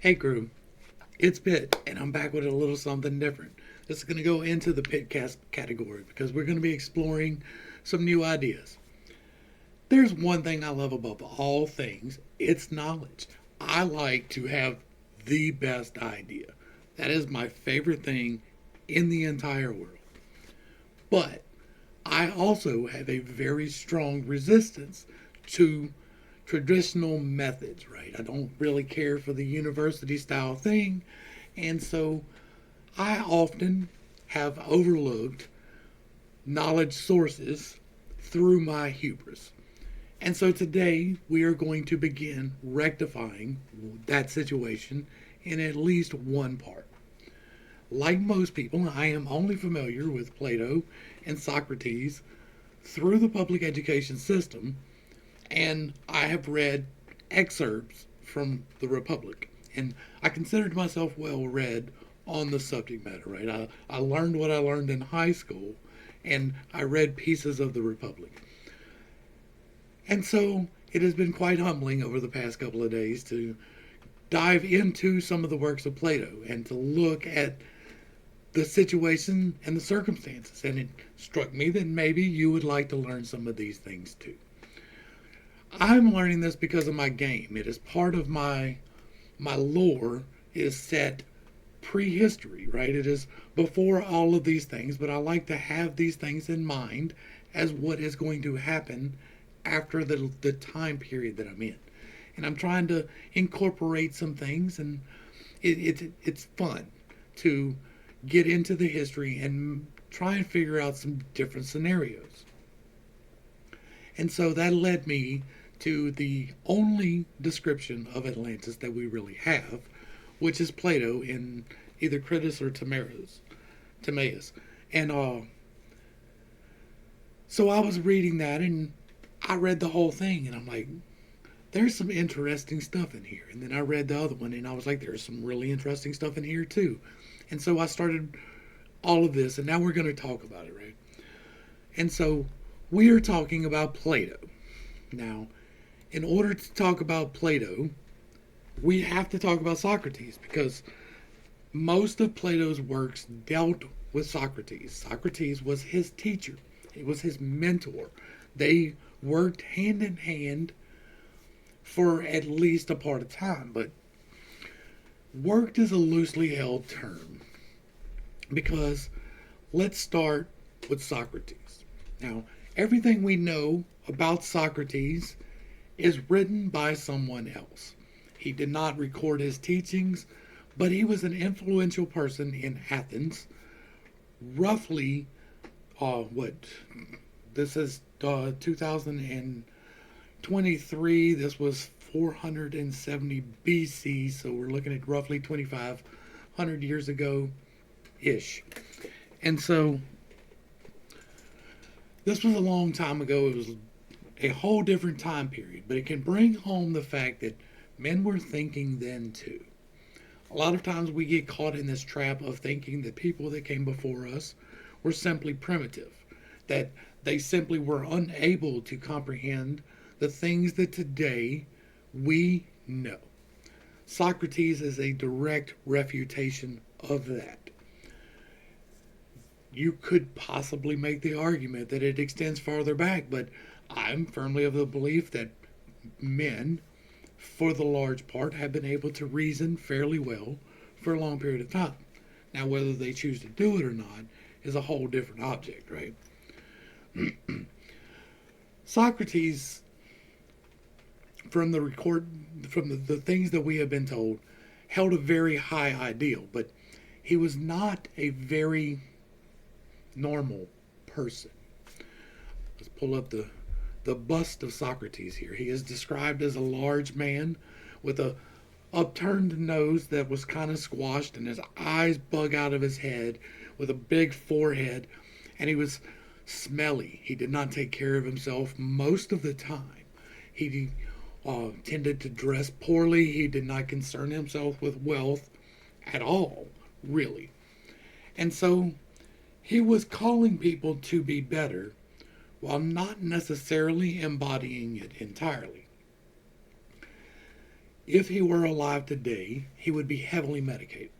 Hey crew, it's Pitt, and I'm back with a little something different. This is going to go into the PittCast category because we're going to be exploring some new ideas. There's one thing I love about all things, it's knowledge. I like to have the best idea. That is my favorite thing in the entire world. But I also have a very strong resistance to traditional methods, right? I don't really care for the university style thing. And so I often have overlooked knowledge sources through my hubris. And so today we are going to begin rectifying that situation in at least one part. Like most people, I am only familiar with Plato and Socrates through the public education system, and I have read excerpts from the Republic. And I considered myself well read on the subject matter, right? I learned what I learned in high school, and I read pieces of the Republic. And so it has been quite humbling over the past couple of days to dive into some of the works of Plato and to look at the situation and the circumstances. And it struck me that maybe you would like to learn some of these things too. I'm learning this because of my game. It is part of my lore is set prehistory, right? It is before all of these things, but I like to have these things in mind as what is going to happen after the time period that I'm in. And I'm trying to incorporate some things, and it's fun to get into the history and try and figure out some different scenarios. And so that led me to the only description of Atlantis that we really have, which is Plato in either Critus or Timaeus. And so I was reading that, and I read the whole thing, and I'm like, there's some interesting stuff in here. And then I read the other one, and I was like, there's some really interesting stuff in here too. And so I started all of this, and now we're going to talk about it, right? And so we are talking about Plato. Now, in order to talk about Plato, we have to talk about Socrates because most of Plato's works dealt with Socrates. Socrates was his teacher, he was his mentor. They worked hand in hand for at least a part of time, but worked is a loosely held term because let's start with Socrates. Now, everything we know about Socrates is written by someone else. He did not record his teachings, but he was an influential person in Athens. Roughly, what? This is 2023. This was 470 BC, so we're looking at roughly 2,500 years ago ish. And so this was a long time ago. It was a whole different time period, but it can bring home the fact that men were thinking then too. A lot of times we get caught in this trap of thinking that people that came before us were simply primitive, that they simply were unable to comprehend the things that today we know. Socrates is a direct refutation of that. You could possibly make the argument that it extends farther back, but I'm firmly of the belief that men, for the large part, have been able to reason fairly well for a long period of time. Now, whether they choose to do it or not is a whole different object, right? Socrates, from the things that we have been told, held a very high ideal, but he was not a very normal person. Let's pull up the bust of Socrates here. He is described as a large man with a upturned nose that was kind of squashed, and his eyes bug out of his head, with a big forehead, and he was smelly. He did not take care of himself most of the time. He tended to dress poorly. He did not concern himself with wealth at all, really. And so he was calling people to be better while not necessarily embodying it entirely. If he were alive today, he would be heavily medicated.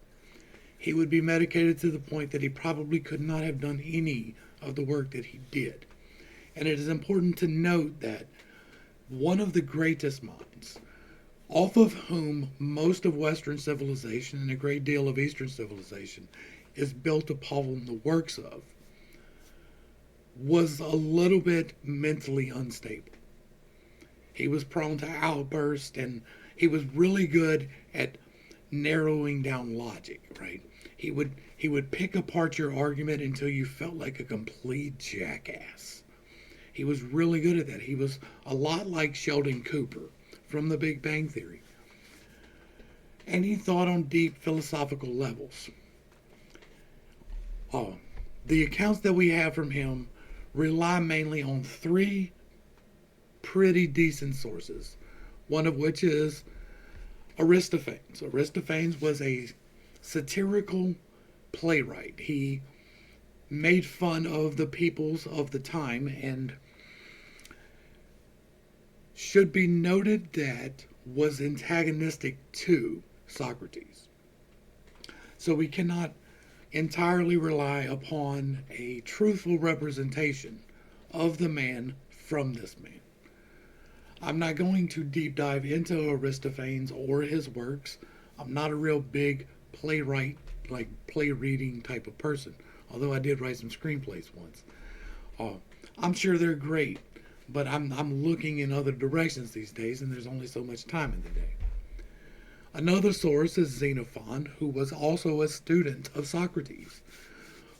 He would be medicated to the point that he probably could not have done any of the work that he did. And it is important to note that one of the greatest minds, off of whom most of Western civilization and a great deal of Eastern civilization is built upon the works of, was a little bit mentally unstable. He was prone to outbursts, and he was really good at narrowing down logic, right? He would pick apart your argument until you felt like a complete jackass. He was really good at that. He was a lot like Sheldon Cooper from The Big Bang Theory. And he thought on deep philosophical levels. Uh, the accounts that we have from him rely mainly on three pretty decent sources, one of which is Aristophanes. Aristophanes was a satirical playwright. He made fun of the peoples of the time, and should be noted that was antagonistic to Socrates. So we cannot entirely rely upon a truthful representation of the man from this man. I'm not going to deep dive into Aristophanes or his works. I'm not a real big playwright, like play reading type of person, although I did write some screenplays once. I'm sure they're great, but I'm looking in other directions these days, and there's only so much time in the day. Another source is Xenophon, who was also a student of Socrates,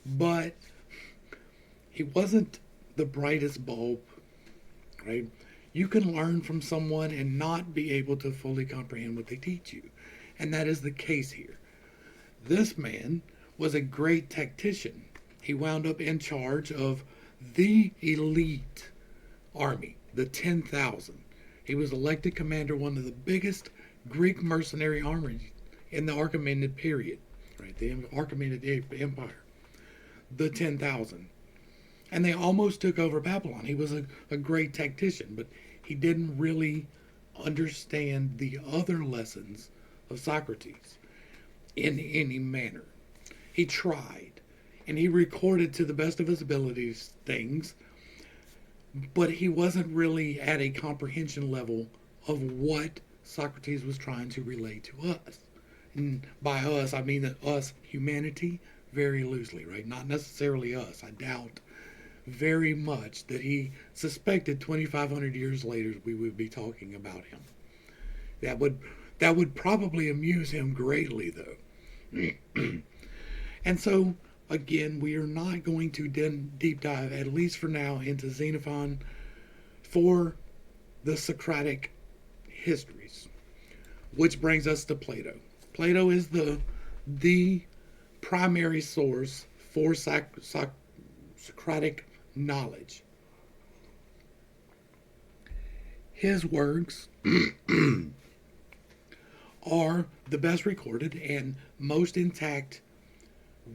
but he wasn't the brightest bulb, right? You can learn from someone and not be able to fully comprehend what they teach you, and that is the case here. This man was a great tactician. He wound up in charge of the elite army, the 10,000. He was elected commander of one of the biggest Greek mercenary armies in the Achaemenid period, right? The Achaemenid Empire, the 10,000. And they almost took over Babylon. He was a great tactician, but he didn't really understand the other lessons of Socrates in any manner. He tried, and he recorded to the best of his abilities things, but he wasn't really at a comprehension level of what Socrates was trying to relay to us. And by us, I mean us, humanity, very loosely, right? Not necessarily us. I doubt very much that he suspected 2,500 years later we would be talking about him. That would probably amuse him greatly, though. And so, again, we are not going to deep dive, at least for now, into Xenophon for the Socratic histories, which brings us to Plato. Plato is the primary source for Socratic knowledge. His works are the best recorded and most intact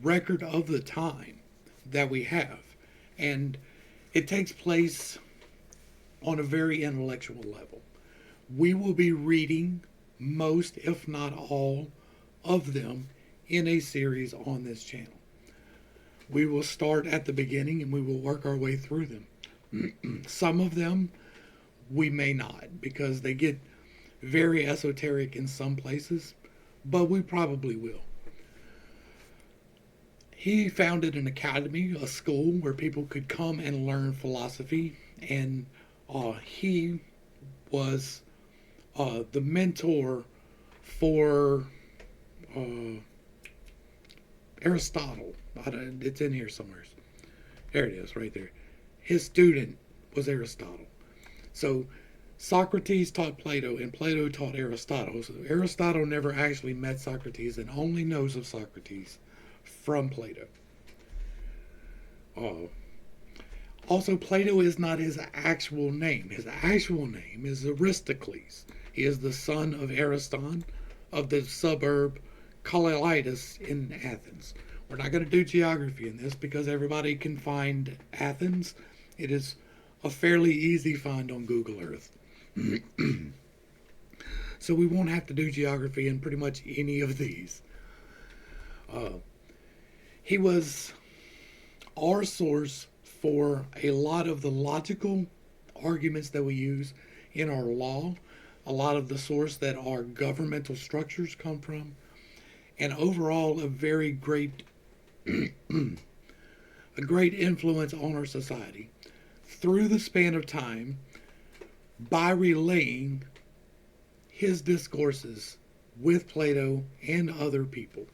record of the time that we have. And it takes place on a very intellectual level. We will be reading most, if not all, of them in a series on this channel. We will start at the beginning and we will work our way through them. Some of them we may not, because they get very esoteric in some places, but we probably will. He founded an academy, a school where people could come and learn philosophy, and he was the mentor for Aristotle. It's in here somewhere. There it is, right there. His student was Aristotle. So Socrates taught Plato, and Plato taught Aristotle. So Aristotle never actually met Socrates and only knows of Socrates from Plato. Also, Plato is not his actual name. His actual name is Aristocles. He is the son of Ariston of the suburb Collitis in Athens. We're not going to do geography in this because everybody can find Athens. It is a fairly easy find on Google Earth. So we won't have to do geography in pretty much any of these. Uh, he was our source for a lot of the logical arguments that we use in our law, a lot of the source that our governmental structures come from, and overall a very great a great influence on our society through the span of time by relaying his discourses with Plato and other people.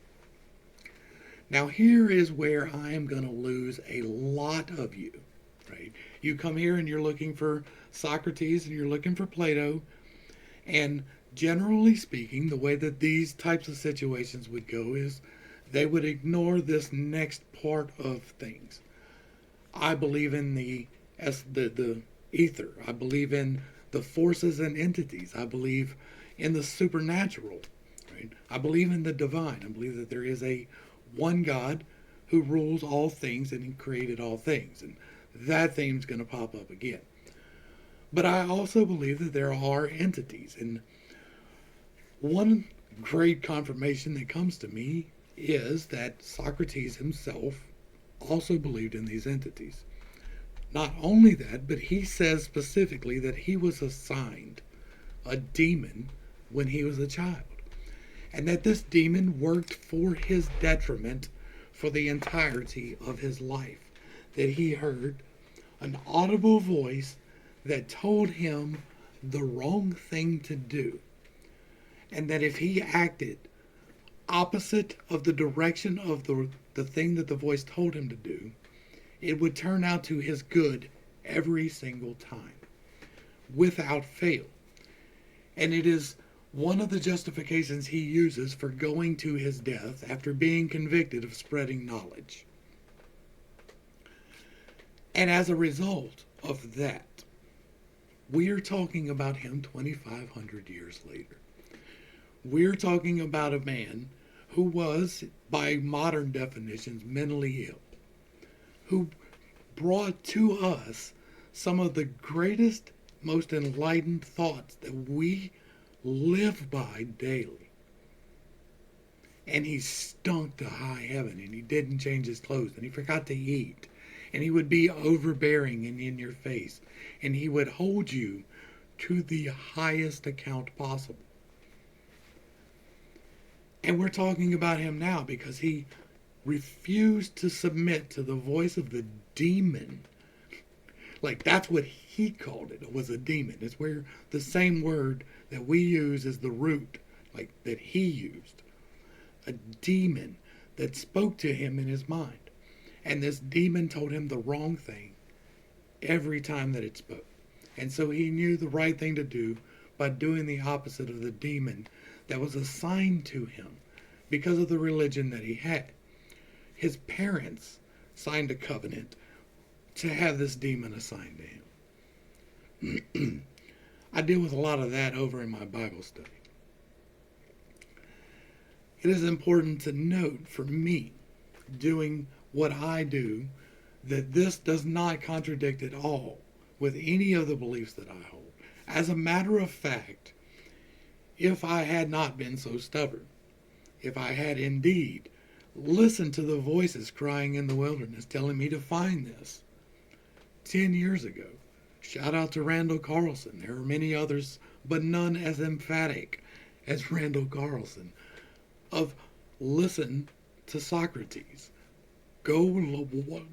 Now, here is where I am going to lose a lot of you, right? You come here and you're looking for Socrates and you're looking for Plato, and generally speaking, the way that these types of situations would go is they would ignore this next part of things. I believe in the ether. I believe in the forces and entities. I believe in the supernatural. Right? I believe in the divine. I believe that there is a one God who rules all things and he created all things. And that theme's going to pop up again. But I also believe that there are entities. And one great confirmation that comes to me is that Socrates himself also believed in these entities. Not only that, but he says specifically that he was assigned a demon when he was a child. And that this demon worked for his detriment for the entirety of his life. That he heard an audible voice that told him the wrong thing to do. And that if he acted opposite of the direction of the thing that the voice told him to do, it would turn out to his good every single time, without fail. And it is one of the justifications he uses for going to his death after being convicted of spreading knowledge. And as a result of that, we're talking about him 2,500 years later. We're talking about a man who was, by modern definitions, mentally ill, who brought to us some of the greatest, most enlightened thoughts that we live by daily. And he stunk to high heaven, and he didn't change his clothes, and he forgot to eat, and he would be overbearing and in your face, and he would hold you to the highest account possible. And we're talking about him now because he refused to submit to the voice of the demon. Like, that's what he called it. It was a demon. It's where the same word that we use is the root, like, that he used. A demon that spoke to him in his mind. And this demon told him the wrong thing every time that it spoke. And so he knew the right thing to do by doing the opposite of the demon that was assigned to him because of the religion that he had. His parents signed a covenant to have this demon assigned to him. I deal with a lot of that over in my Bible study. It is important to note for me, doing what I do, that this does not contradict at all with any of the beliefs that I hold. As a matter of fact, if I had not been so stubborn, if I had indeed listened to the voices crying in the wilderness telling me to find this 10 years ago, shout out to Randall Carlson. There are many others, but none as emphatic as Randall Carlson, of listen to Socrates. Go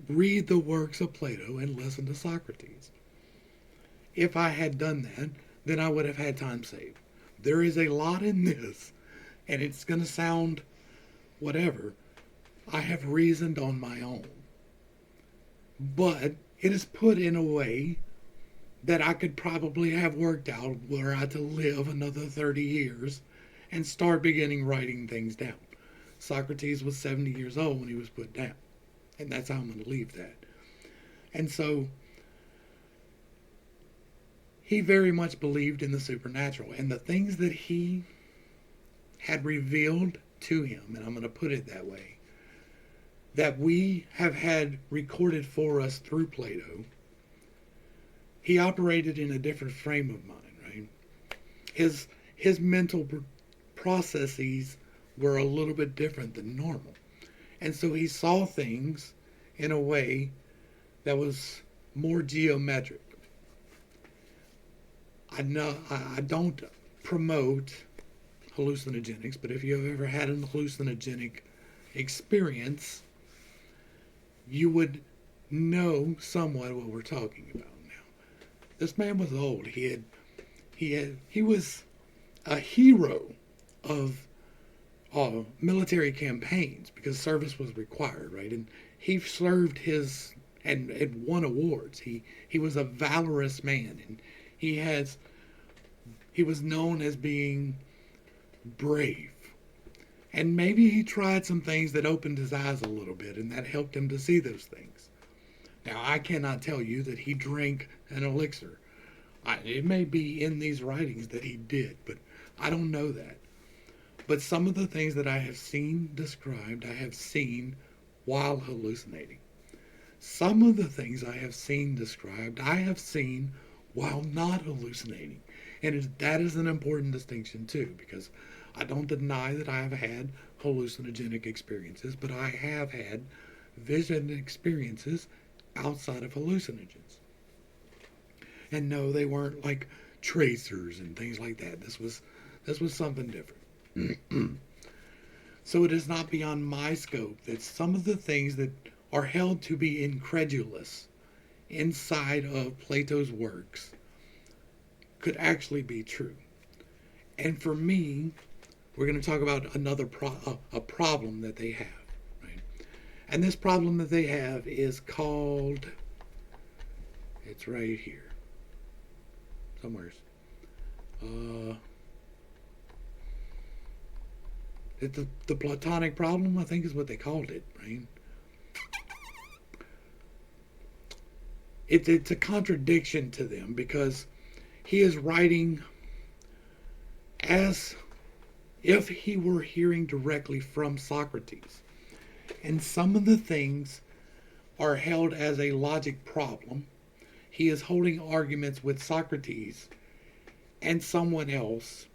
read the works of Plato and listen to Socrates. If I had done that, then I would have had time saved. There is a lot in this, and it's going to sound whatever. I have reasoned on my own. But it is put in a way that I could probably have worked out were I to live another 30 years and start beginning writing things down. Socrates was 70 years old when he was put down. And that's how I'm going to leave that. And so he very much believed in the supernatural. And the things that he had revealed to him, and I'm going to put it that way, that we have had recorded for us through Plato, he operated in a different frame of mind, right? His his mental processes were a little bit different than normal. And so he saw things in a way that was more geometric. I don't promote hallucinogenics, but if you've ever had an hallucinogenic experience, you would know somewhat what we're talking about now. This man was old. He was a hero of military campaigns because service was required, right? And he served his and won awards. He was a valorous man, and he has he was known as being brave. And maybe he tried some things that opened his eyes a little bit, and that helped him to see those things. Now, I cannot tell you that he drank an elixir. It may be in these writings that he did, but I don't know that. But some of the things that I have seen described, I have seen while hallucinating. Some of the things I have seen described, I have seen while not hallucinating. And that is an important distinction, too, because I don't deny that I have had hallucinogenic experiences, but I have had vision experiences outside of hallucinogens. And no, they weren't like tracers and things like that. This was something different. So it is not beyond my scope that some of the things that are held to be incredulous inside of Plato's works could actually be true. And for me, we're going to talk about another a problem that they have, right? And this problem that they have is called, it's right here, somewhere. It's the Platonic problem, I think is what they called it, right? It's a contradiction to them because he is writing as if he were hearing directly from Socrates. And some of the things are held as a logic problem. He is holding arguments with Socrates and someone else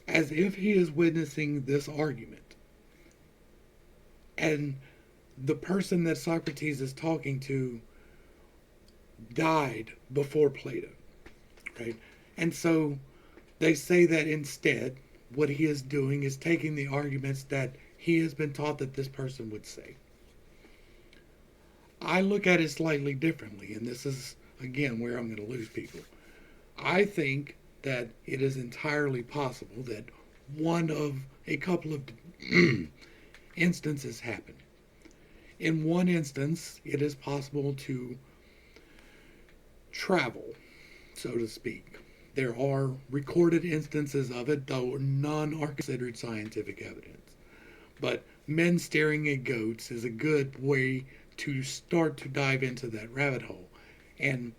as if he is witnessing this argument. And the person that Socrates is talking to died before Plato, right? And so they say that instead, what he is doing is taking the arguments that he has been taught that this person would say. I look at it slightly differently, and this is, again, where I'm going to lose people. I think that it is entirely possible that one of a couple of instances happen. In one instance, it is possible to travel, so to speak. There are recorded instances of it, though none are considered scientific evidence. But men staring at goats is a good way to start to dive into that rabbit hole. And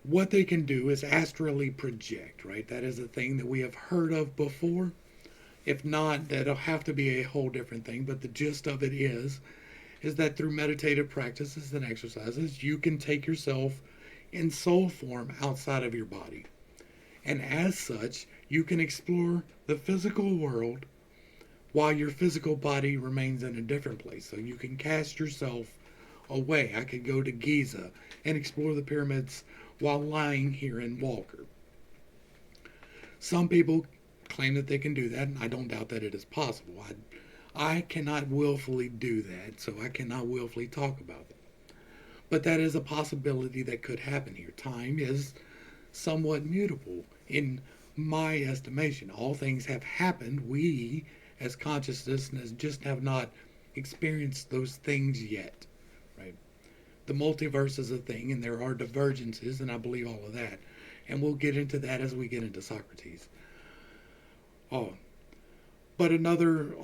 what they can do is astrally project, right? That is a thing that we have heard of before. If not, that'll have to be a whole different thing. But the gist of it is that through meditative practices and exercises, you can take yourself in soul form outside of your body. And as such, you can explore the physical world while your physical body remains in a different place. So you can cast yourself away. I could go to Giza and explore the pyramids while lying here in Walker. Some people claim that they can do that, and I don't doubt that it is possible. I cannot willfully do that, so I cannot willfully talk about it. But that is a possibility that could happen here. Time is somewhat mutable in my estimation. All things have happened. We, as consciousness, just have not experienced those things yet, right? The multiverse is a thing, and there are divergences, and I believe all of that. And we'll get into that as we get into Socrates. But another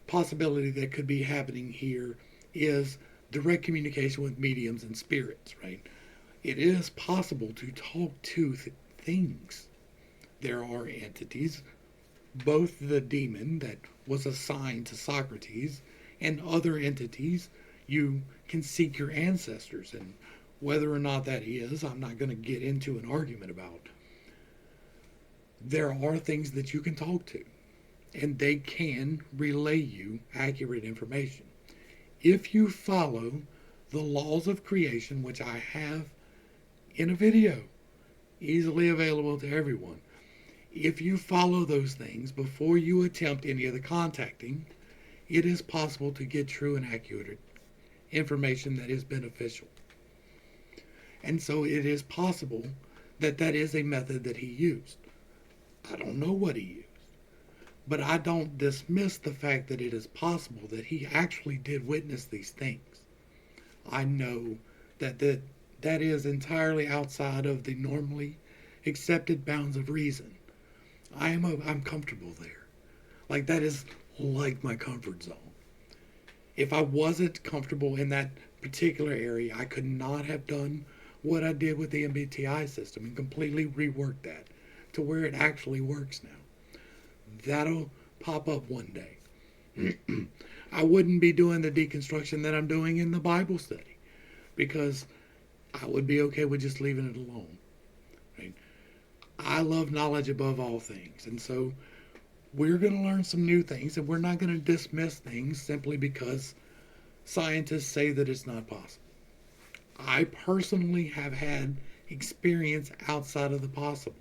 possibility that could be happening here is direct communication with mediums and spirits, right? It is possible to talk to things. There are entities, both the demon that was assigned to Socrates and other entities. You can seek your ancestors, and whether or not that is, I'm not going to get into an argument about. there are things that you can talk to, and they can relay you accurate information. If you follow the laws of creation, which I have in a video easily available to everyone, if you follow those things before you attempt any of the contacting, it is possible to get true and accurate information that is beneficial. And so it is possible that that is a method that he used. I don't know what he used, but I don't dismiss the fact that it is possible that he actually did witness these things. I know that is entirely outside of the normally accepted bounds of reason. I'm comfortable there. Like, that is like my comfort zone. If I wasn't comfortable in that particular area, I could not have done what I did with the MBTI system and completely reworked that to where it actually works now. That'll pop up one day. I wouldn't be doing the deconstruction that I'm doing in the Bible study because I would be okay with just leaving it alone. Right? I love knowledge above all things, and so we're going to learn some new things, and we're not going to dismiss things simply because scientists say that it's not possible. I personally have had experience outside of the possible,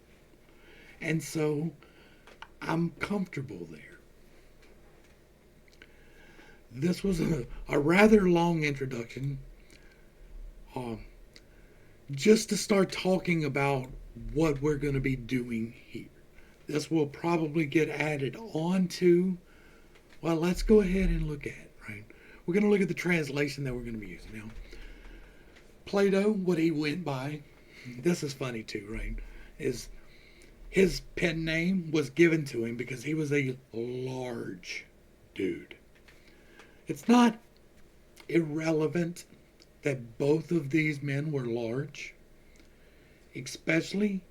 and so I'm comfortable there. This was a rather long introduction, just to start talking about what we're going to be doing here. This will probably get added on to, well, let's go ahead and look at it, right? We're going to look at the translation that we're going to be using. Now, Plato, what he went by, this is funny too, right? Is his pen name was given to him because he was a large dude. It's not irrelevant that both of these men were large, especially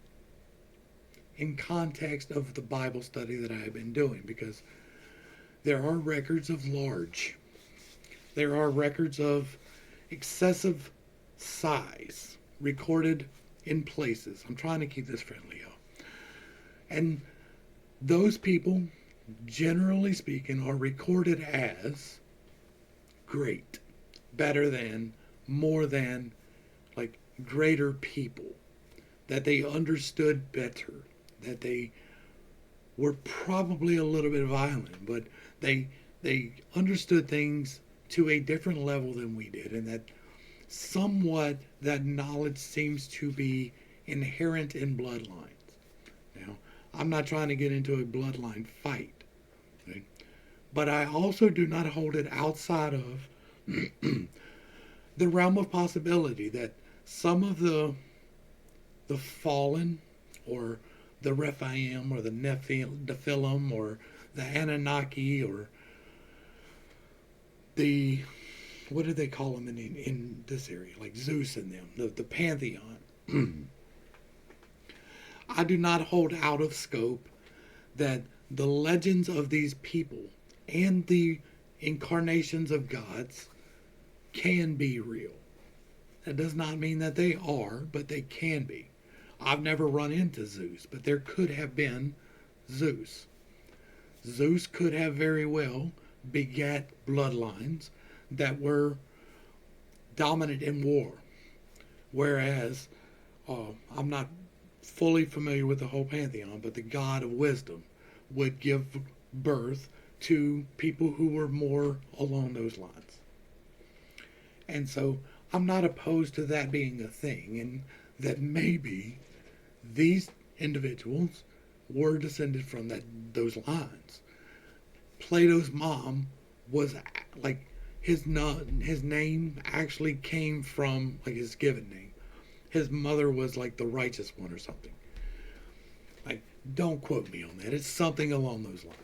in context of the Bible study that I have been doing, because there are records of large. There are records of excessive size recorded in places. I'm trying to keep this friendly, y'all. And those people, generally speaking, are recorded as great, better than, more than, like greater people, that they understood better, that they were probably a little bit violent, but they understood things to a different level than we did, and that somewhat that knowledge seems to be inherent in bloodlines. Now, I'm not trying to get into a bloodline fight, right? But I also do not hold it outside of the realm of possibility that some of the fallen, or the Rephaim, or the Nephilim, or the Anunnaki, or the, what do they call them in this area, like Zeus and them, the pantheon. I do not hold out of scope that the legends of these people and the incarnations of gods can be real. That does not mean that they are, but they can be. I've never run into Zeus, but there could have been Zeus. Zeus could have very well begat bloodlines that were dominant in war. Whereas, I'm not fully familiar with the whole pantheon, but the god of wisdom would give birth to people who were more along those lines. And so I'm not opposed to that being a thing, and that maybe these individuals were descended from those lines. Plato's mom was like, his name actually came from like his given name. His mother was like the righteous one or something. Like, don't quote me on that. It's something along those lines.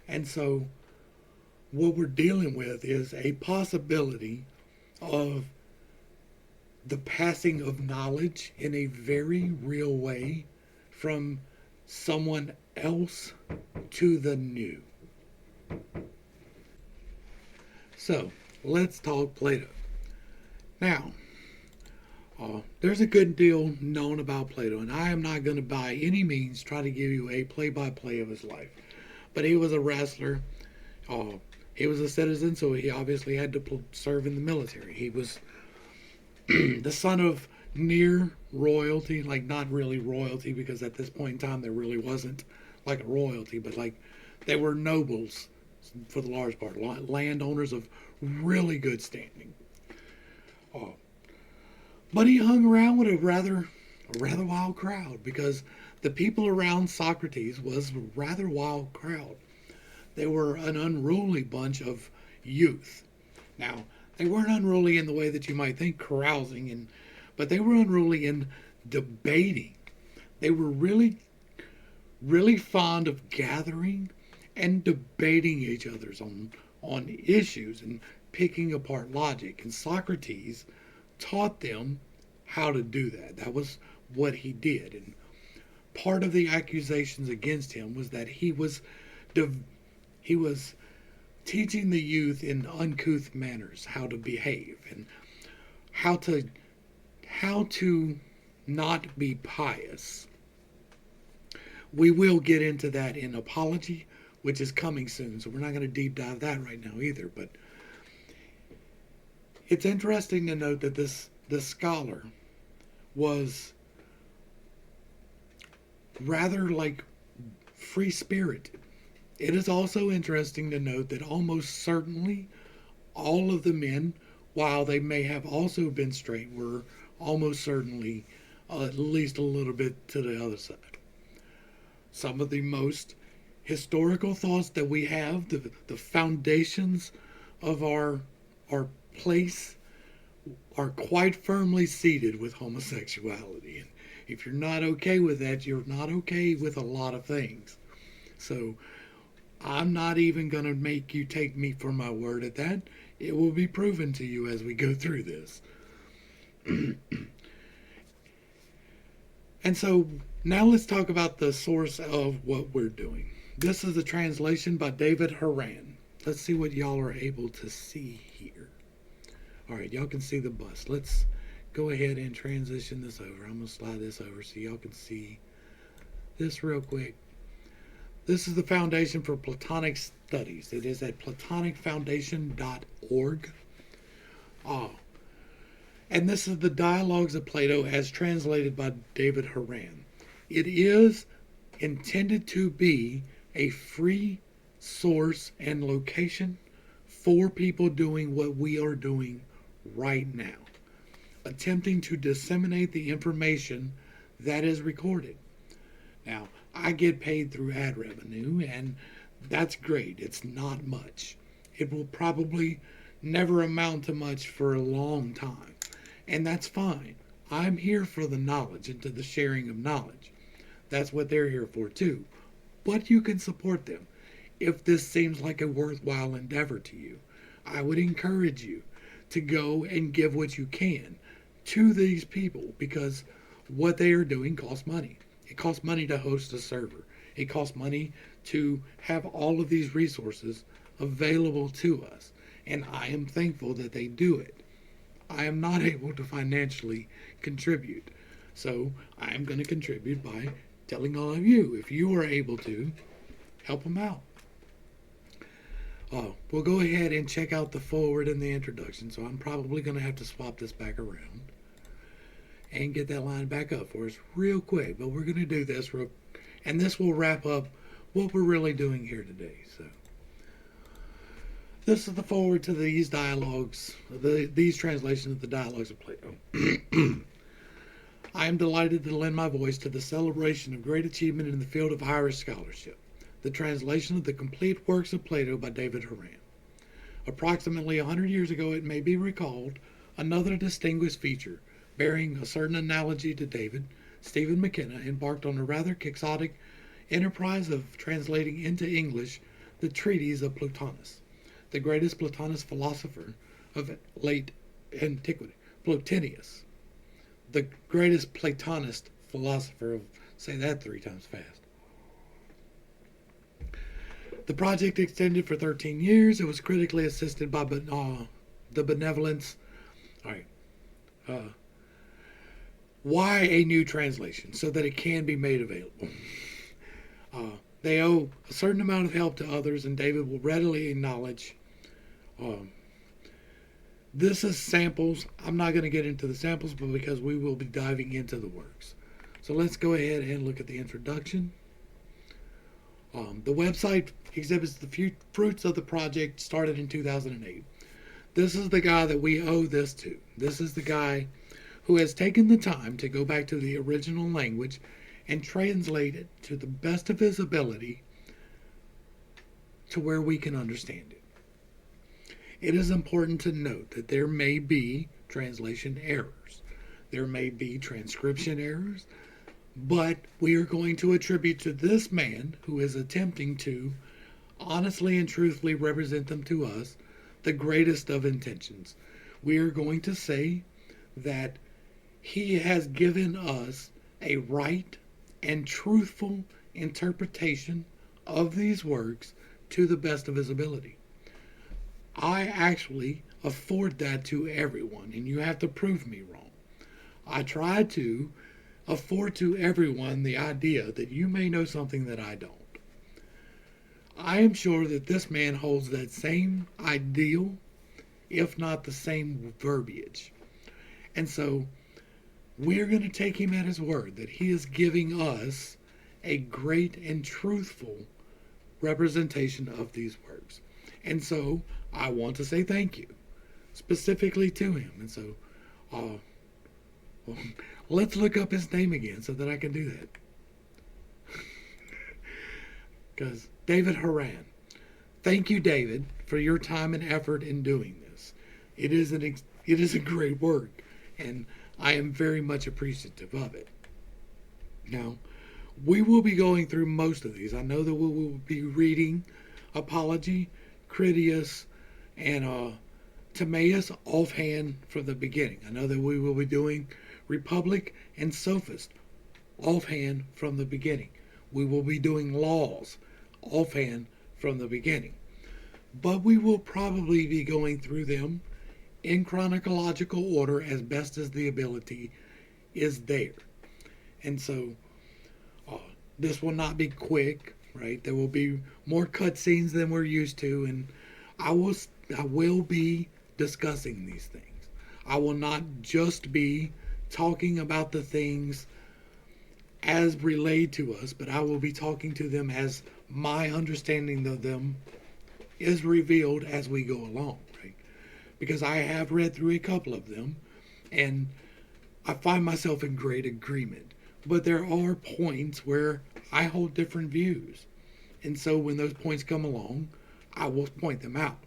And so what we're dealing with is a possibility of the passing of knowledge in a very real way from someone else to the new. So let's talk Plato. Now, There's a good deal known about Plato, and I am not going to by any means try to give you a play-by-play of his life. But he was a wrestler. Uh, he was a citizen, so he obviously had to serve in the military. He was the son of near royalty, like not really royalty, because at this point in time there really wasn't like a royalty, but like they were nobles for the large part, landowners of really good standing. Uh, but he hung around with a rather wild crowd because the people around Socrates was a rather wild crowd. They were an unruly bunch of youth. Now, they weren't unruly in the way that you might think, carousing, but they were unruly in debating. They were really, really fond of gathering and debating each other's on issues and picking apart logic. And Socrates taught them how to do that. That was what he did. And part of the accusations against him was that he was teaching the youth in uncouth manners how to behave and how to not be pious. We will get into that in apology, which is coming soon, so we're not going to deep dive that right now either. But it's interesting to note that this scholar was rather like free spirited. It is also interesting to note that almost certainly all of the men, while they may have also been straight, were almost certainly at least a little bit to the other side. Some of the most historical thoughts that we have, the foundations of our place, are quite firmly seated with homosexuality. And if you're not okay with that, you're not okay with a lot of things. So I'm not even going to make you take me for my word at that. It will be proven to you as we go through this. And so now let's talk about the source of what we're doing. This is a translation by David Haran. Let's see what y'all are able to see here. All right, y'all can see the bus. Let's go ahead and transition this over. I'm going to slide this over so y'all can see this real quick. This is the Foundation for Platonic Studies. It is at platonicfoundation.org. And this is the Dialogues of Plato as translated by David Haran. It is intended to be a free source and location for people doing what we are doing right now, attempting to disseminate the information that is recorded. Now, I get paid through ad revenue, and that's great. It's not much. It will probably never amount to much for a long time, and that's fine. I'm here for the knowledge and to the sharing of knowledge. That's what they're here for too. But you can support them if this seems like a worthwhile endeavor to you. I would encourage you to go and give what you can to these people because what they are doing costs money. It costs money to host a server. It costs money to have all of these resources available to us. And I am thankful that they do it. I am not able to financially contribute. So I am going to contribute by telling all of you, if you are able to, help them out. We'll go ahead and check out the forward and the introduction. So I'm probably going to have to swap this back around and get that line back up for us real quick. But we're going to do this and this will wrap up what we're really doing here today. So this is the forward to these dialogues, these translations of the Dialogues of Plato. I am delighted to lend my voice to the celebration of great achievement in the field of Irish scholarship, the translation of the complete works of Plato by David Haran. Approximately 100 years ago, it may be recalled, another distinguished feature, bearing a certain analogy to David, Stephen McKenna, embarked on a rather quixotic enterprise of translating into English the treatise of Plotinus, the greatest Platonist philosopher of late antiquity. Plotinus, the greatest Platonist philosopher of, say that 3 times fast. The project extended for 13 years. It was critically assisted by the benevolence. All right. Why a new translation? So that it can be made available. They owe a certain amount of help to others, and David will readily acknowledge. Um, this is samples. I'm not going to get into the samples, but because we will be diving into the works. So let's go ahead and look at the introduction. The website exhibits the fruits of the project started in 2008. This is the guy that we owe this to. This is the guy who has taken the time to go back to the original language and translate it to the best of his ability to where we can understand it. It is important to note that there may be translation errors. There may be transcription errors, but we are going to attribute to this man who is attempting to honestly and truthfully represent them to us the greatest of intentions. We are going to say that he has given us a right and truthful interpretation of these works to the best of his ability. I actually afford that to everyone, and you have to prove me wrong. I try to afford to everyone the idea that you may know something that I don't. I am sure that this man holds that same ideal, if not the same verbiage. And so we're going to take him at his word that he is giving us a great and truthful representation of these works. And so I want to say thank you specifically to him. And so well, let's look up his name again so that I can do that. Because David Haran. Thank you, David, for your time and effort in doing this. It is a great work, and I am very much appreciative of it. Now, we will be going through most of these. I know that we will be reading Apology, Critias, and Timaeus offhand from the beginning. I know that we will be doing Republic and Sophist offhand from the beginning. We will be doing Laws offhand from the beginning. But we will probably be going through them in chronological order as best as the ability is there. And so this will not be quick, right? There will be more cutscenes than we're used to, and I will be discussing these things. I will not just be talking about the things as relayed to us, but I will be talking to them as my understanding of them is revealed as we go along, right? Because I have read through a couple of them, and I find myself in great agreement. But there are points where I hold different views. And so when those points come along, I will point them out.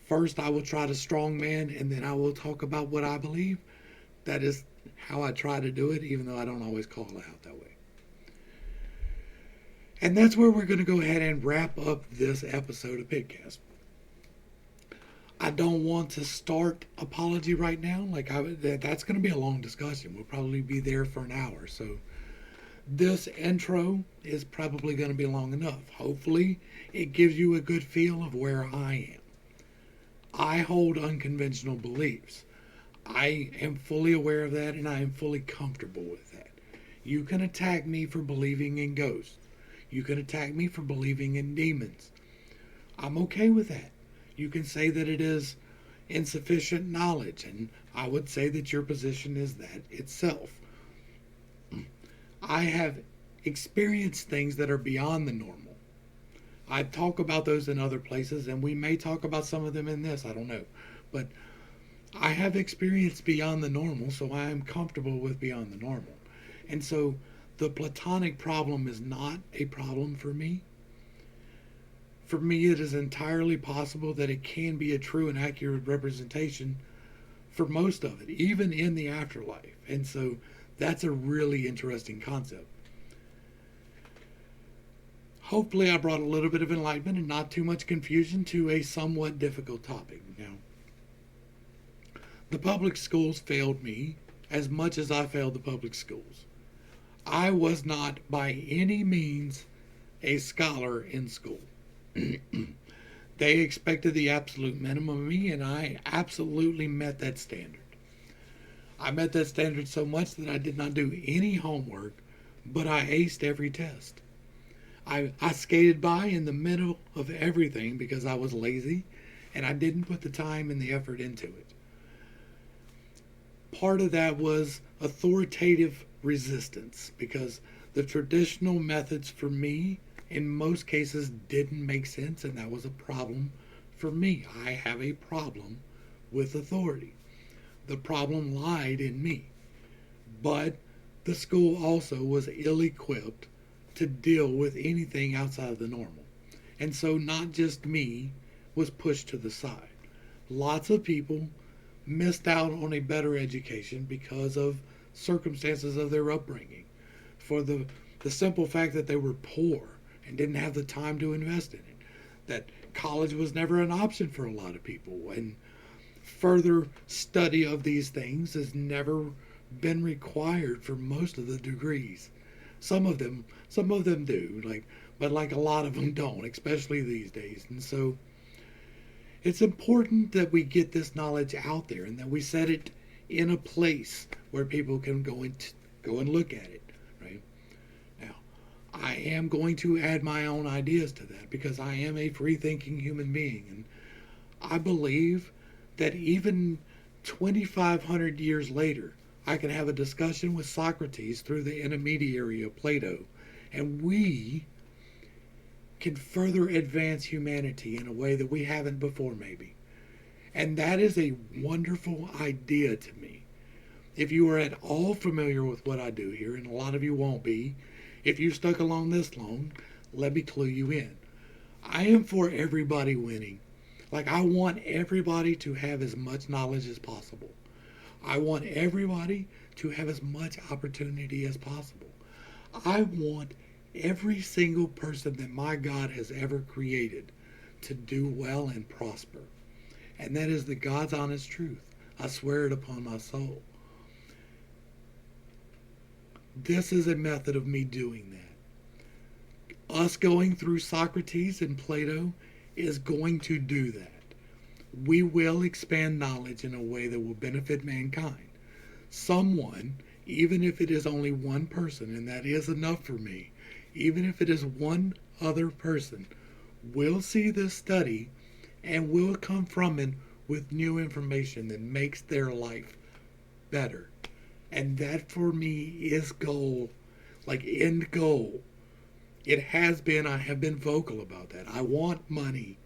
First, I will try to strongman, and then I will talk about what I believe. That is how I try to do it, even though I don't always call it out that way. And that's where we're going to go ahead and wrap up this episode of PittCast. I don't want to start Apology right now. That's going to be a long discussion. We'll probably be there for an hour. So this intro is probably going to be long enough. Hopefully, it gives you a good feel of where I am. I hold unconventional beliefs. I am fully aware of that, and I am fully comfortable with that. You can attack me for believing in ghosts. You can attack me for believing in demons. I'm okay with that. You can say that it is insufficient knowledge, and I would say that your position is that itself. I have experienced things that are beyond the normal. I talk about those in other places, and we may talk about some of them in this, I don't know. But I have experienced beyond the normal, so I am comfortable with beyond the normal. And so the Platonic problem is not a problem for me. For me, it is entirely possible that it can be a true and accurate representation for most of it, even in the afterlife. And so that's a really interesting concept. Hopefully I brought a little bit of enlightenment and not too much confusion to a somewhat difficult topic. Now, the public schools failed me as much as I failed the public schools. I was not by any means a scholar in school. They expected the absolute minimum of me, and I absolutely met that standard. I met that standard so much that I did not do any homework, but I aced every test. I skated by in the middle of everything because I was lazy and I didn't put the time and the effort into it. Part of that was authoritative resistance because the traditional methods for me in most cases didn't make sense, and that was a problem for me. I have a problem with authority. The problem lied in me. But the school also was ill equipped to deal with anything outside of the normal. And so not just me was pushed to the side. Lots of people missed out on a better education because of circumstances of their upbringing, for the simple fact that they were poor and didn't have the time to invest in it, that college was never an option for a lot of people, and further study of these things has never been required for most of the degrees. Some of them do, but like a lot of them don't, especially these days. And so it's important that we get this knowledge out there and that we set it in a place where people can go and look at it. Right now, I am going to add my own ideas to that because I am a free-thinking human being, and I believe that even 2,500 years later, I can have a discussion with Socrates through the intermediary of Plato, and we can further advance humanity in a way that we haven't before, maybe. And that is a wonderful idea to me. If you are at all familiar with what I do here, and a lot of you won't be, if you've stuck along this long, let me clue you in. I am for everybody winning. Like, I want everybody to have as much knowledge as possible. I want everybody to have as much opportunity as possible. I want every single person that my God has ever created to do well and prosper. And that is the God's honest truth. I swear it upon my soul. This is a method of me doing that. Us going through Socrates and Plato is going to do that. We will expand knowledge in a way that will benefit mankind. Someone, even if it is only one person, and that is enough for me, even if it is one other person, will see this study and will come from it with new information that makes their life better. And that for me is goal, like end goal. It has been, I have been vocal about that. I want money.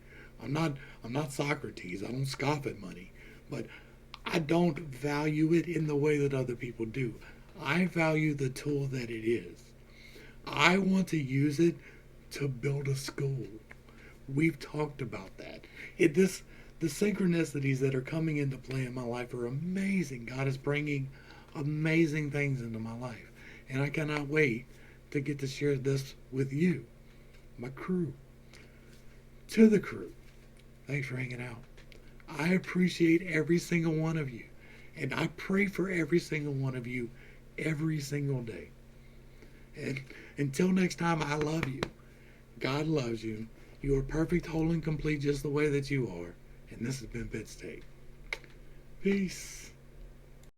I'm not Socrates. I don't scoff at money. But I don't value it in the way that other people do. I value the tool that it is. I want to use it to build a school. We've talked about that. The synchronicities that are coming into play in my life are amazing. God is bringing amazing things into my life. And I cannot wait to get to share this with you, my crew. To the crew, thanks for hanging out. I appreciate every single one of you. And I pray for every single one of you every single day. And until next time, I love you. God loves you. You are perfect, whole, and complete just the way that you are. And this has been PittCast. Peace.